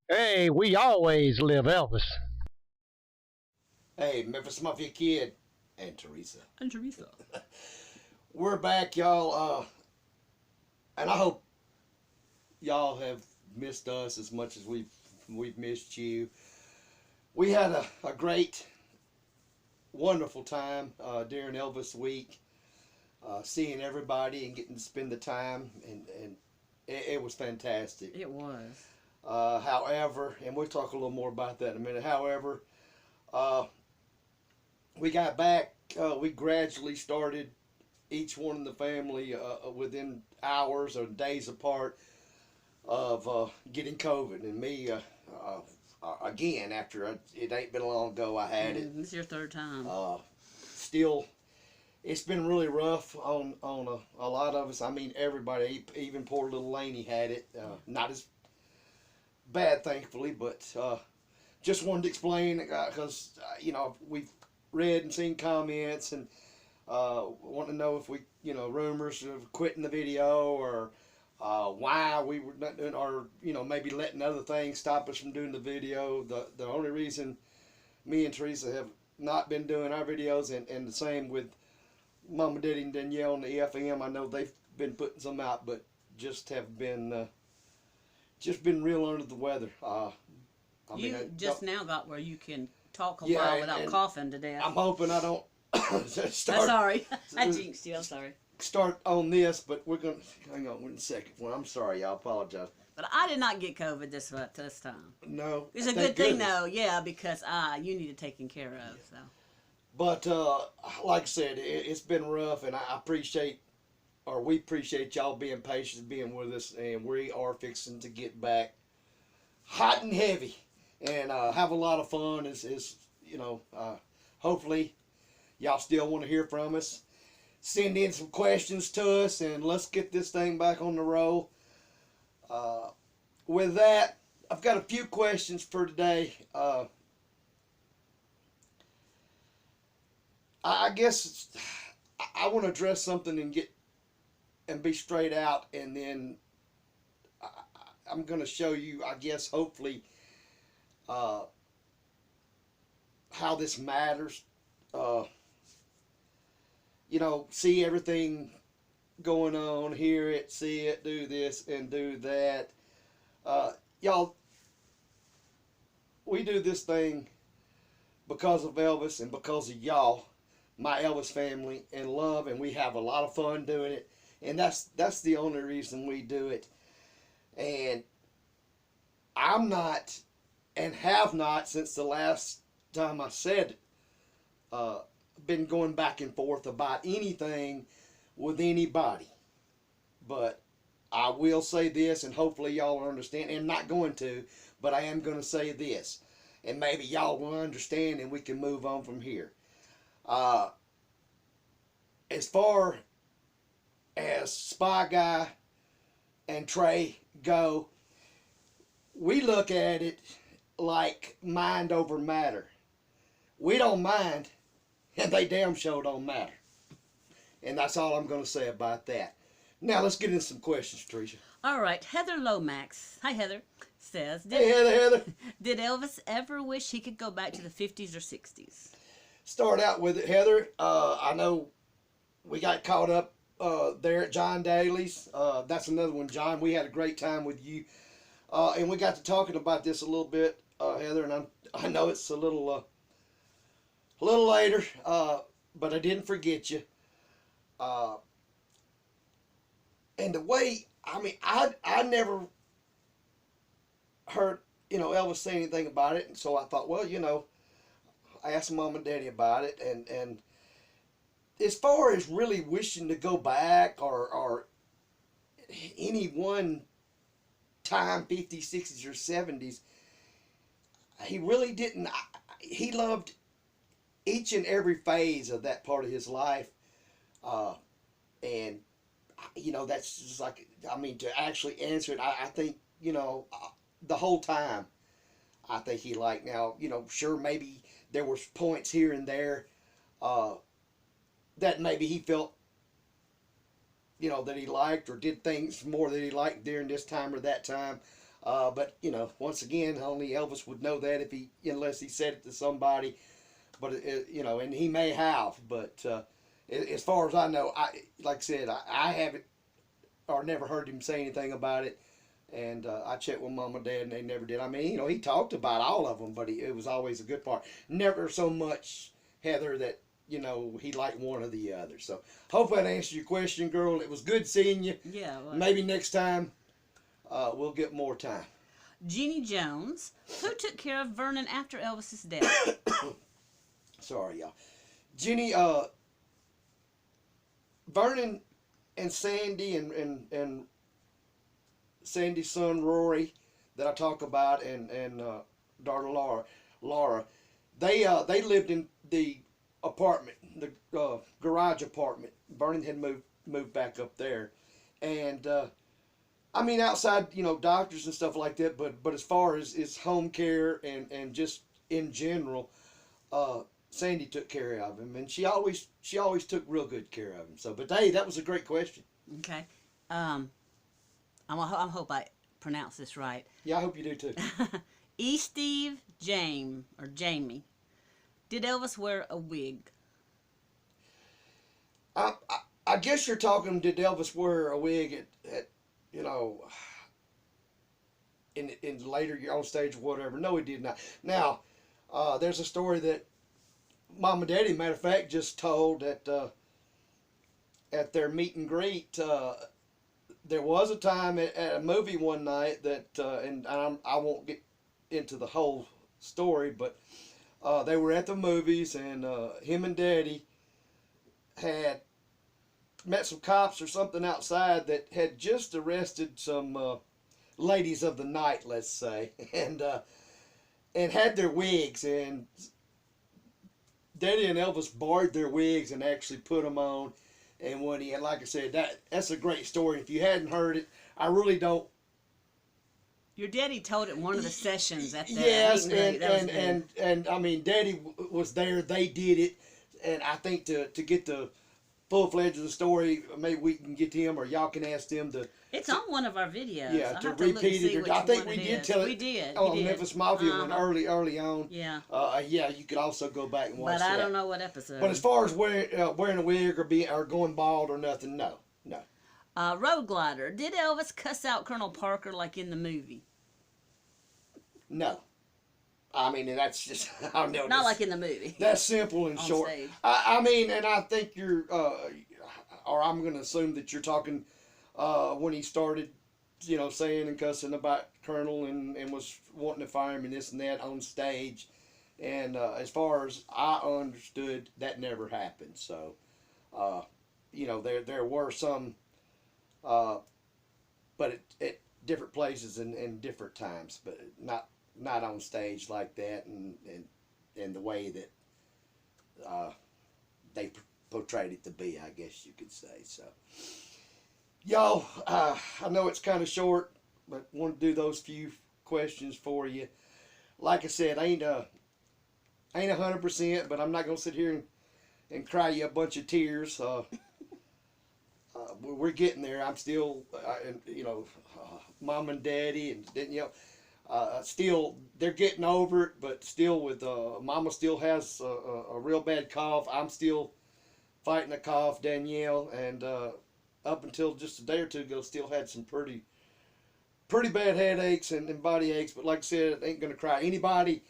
Hey, we always live Elvis. Hey, Memphis Mafia Kid and Teresa. And Teresa. We're back, y'all. And I hope y'all have missed us as much as we've missed you. We had a great, wonderful time during Elvis week, seeing everybody and getting to spend the time, and it was fantastic. It was. However, and we'll talk a little more about that in a minute. However, uh, we got back. We gradually started each one in the family within hours or days apart of getting COVID. And me, again, after it ain't been long ago, I had it. This is your third time. Still, it's been really rough on a lot of us. I mean, everybody, even poor little Laney had it. Not as bad, thankfully, but just wanted to explain because, we've read and seen comments and want to know if we, rumors of quitting the video or why we were not doing, or maybe letting other things stop us from doing the video. The only reason me and Teresa have not been doing our videos, and the same with Mama, Daddy, and Danielle and the EFM. I know they've been putting some out, but just have been real under the weather. You just now got where you can talk a Yeah, while without and coughing to death. I'm hoping I don't I'm start sorry. I jinxed you. I'm sorry. start on this, but we're gonna hang on one second. Well, I'm sorry, I apologize. But I did not get COVID this time. No, It's a thank good thing goodness. though, yeah, because you need it taken care of. So But like I said, it's been rough, and I appreciate, or we appreciate y'all being patient, being with us, and we are fixing to get back hot and heavy, and have a lot of fun. Hopefully y'all still want to hear from us. Send in some questions to us, and let's get this thing back on the roll. With that, I've got a few questions for today. I guess I want to address something and be straight out, and then I'm going to show you, I guess, hopefully, uh, how this matters. Uh, see everything going on, hear it, see it, do this and do that. Y'all, we do this thing because of Elvis and because of y'all, my Elvis family, and love, and we have a lot of fun doing it, and that's the only reason we do it. And I'm not, and have not since the last time I said it, been going back and forth about anything with anybody. But I will say this, and hopefully y'all will understand. And I'm not going to, but I am going to say this, and maybe y'all will understand, and we can move on from here. Uh, as far as Spy Guy and Trey go, we look at it like mind over matter. We don't mind, and they damn sure don't matter. And that's all I'm going to say about that. Now let's get into some questions, Tricia. all right, Heather Lomax. Hi Heather. Says, Hey, Heather. did Elvis ever wish he could go back to the 50s or 60s? Start out with it, Heather. I know we got caught up there at John Daly's. That's another one, John. We had a great time with you. And we got to talking about this a little bit, Heather, and I know it's a little later, but I didn't forget you. Uh, and the way, I mean, I never heard, Elvis say anything about it, and so I thought, well, I asked Mom and Daddy about it, and as far as really wishing to go back or any one time, 50s, 60s, or 70s, he really didn't. He loved each and every phase of that part of his life. And, that's just like, I mean, to actually answer it, I think, the whole time, I think he liked. Now, sure, maybe there was points here and there uh, that maybe he felt, that he liked, or did things more that he liked during this time or that time. But you know, once again, only Elvis would know that unless he said it to somebody. But you know, and he may have. But as far as I know, like I said, I haven't or never heard him say anything about it. And I checked with Mom and Dad, and they never did. I mean, you know, he talked about all of them, but it was always a good part. Never so much, Heather, that, you know, he liked one or the other. So, hope that answered your question, girl. It was good seeing you. Yeah. Well, Maybe next time we'll get more time. Jeannie Jones, who took care of Vernon after Elvis's death? Sorry, y'all. Jenny, Vernon and Sandy and Sandy's son Rory that I talk about and daughter Laura, they lived in the apartment, the garage apartment. Vernon had moved back up there, and I mean outside, you know, doctors and stuff like that. But as far as home care and just in general, Sandy took care of him, and she always took real good care of him. So, but hey, that was a great question. Okay. I hope I pronounce this right. Yeah, I hope you do too. Steve Jamie. Did Elvis wear a wig? I guess you're talking, did Elvis wear a wig at you know, in later on stage or whatever? No, he did not. Now, there's a story that Mom and Daddy, matter of fact, just told at their meet and greet. There was a time at a movie one night that, and I won't get into the whole story, but they were at the movies, and him and Daddy had met some cops or something outside that had just arrested some ladies of the night, let's say, and had their wigs, and Daddy and Elvis borrowed their wigs and actually put them on. And when he, like I said, that's a great story. If you hadn't heard it, I really don't. Your daddy told it in one of the sessions at the yes, meet and greet. and I mean, Daddy was there. They did it, and I think to get the full-fledged of the story, maybe we can get him, or y'all can ask them to. It's on one of our videos. Yeah, to repeat it. I think we did tell it. We did. On Memphis Mafia one early on. Yeah. Yeah, you could also go back and watch that. But I that. don't know what episode. But as far as wearing a wig or going bald or nothing, no. Road Glider. Did Elvis cuss out Colonel Parker like in the movie? No. I mean, that's just, I know. Not like in the movie. That's simple and short. Stage. I mean, and I think you're, or I'm going to assume that you're talking when he started, you know, saying and cussing about Colonel and was wanting to fire him and this and that on stage. And as far as I understood, that never happened. So, you know, there were some, but at different places and different times, but not on stage like that, and the way that they portrayed it to be, I guess you could say. So, y'all, I know it's kind of short, but want to do those few questions for you. Like I said, ain't 100%, but I'm not gonna sit here and cry you a bunch of tears. We're getting there. I'm still, you know, Mom and Daddy, and then, you know, still they're getting over it, but still with Mama still has a real bad cough. I'm still fighting a cough, Danielle, and up until just a day or two ago, still had some pretty bad headaches and body aches. But like I said, ain't gonna cry. Anybody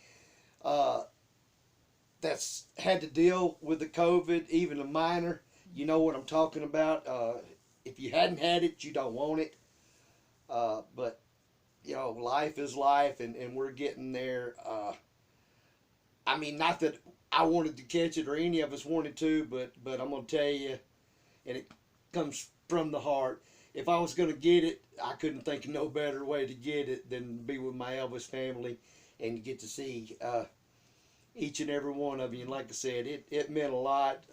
that's had to deal with the COVID, even a minor, you know what I'm talking about. If you hadn't had it, you don't want it. But you know, life is life, and we're getting there. I mean, not that I wanted to catch it or any of us wanted to, but I'm gonna tell you, and it comes from the heart. If I was gonna get it, I couldn't think of no better way to get it than be with my Elvis family and get to see each and every one of you. And like I said, it meant a lot.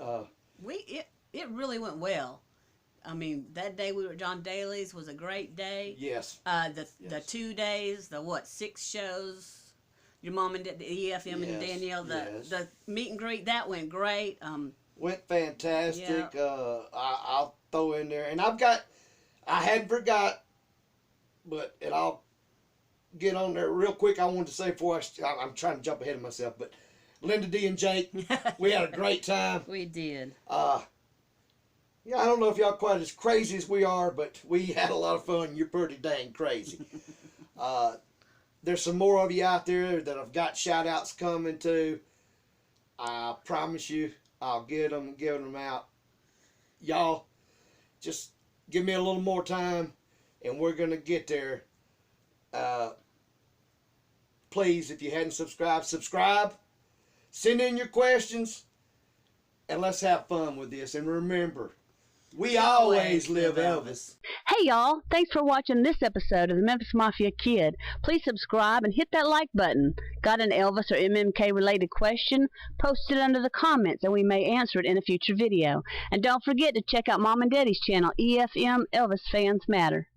It really went well. I mean, that day we were at John Daly's was a great day. Yes. The 2 days, 6 shows. Your mom and the EFM and Danielle, the meet and greet, that went great. Went fantastic. Yeah. I'll throw in there, and I hadn't forgot, but get on there real quick, I wanted to say before I'm trying to jump ahead of myself, but Linda D and Jake, we had a great time. We did. Yeah, I don't know if y'all quite as crazy as we are, but we had a lot of fun. You're pretty dang crazy. There's some more of you out there that I've got shout-outs coming to. I promise you, I'll get them out. Y'all, just give me a little more time, and we're going to get there. Please, if you hadn't subscribed, subscribe. Send in your questions, and let's have fun with this. And remember, we always live Elvis. Hey y'all, thanks for watching this episode of the Memphis Mafia Kid. Please subscribe and hit that like button. Got an Elvis or MMK related question? Post it under the comments and we may answer it in a future video. And don't forget to check out Mom and Daddy's channel, EFM Elvis Fans Matter.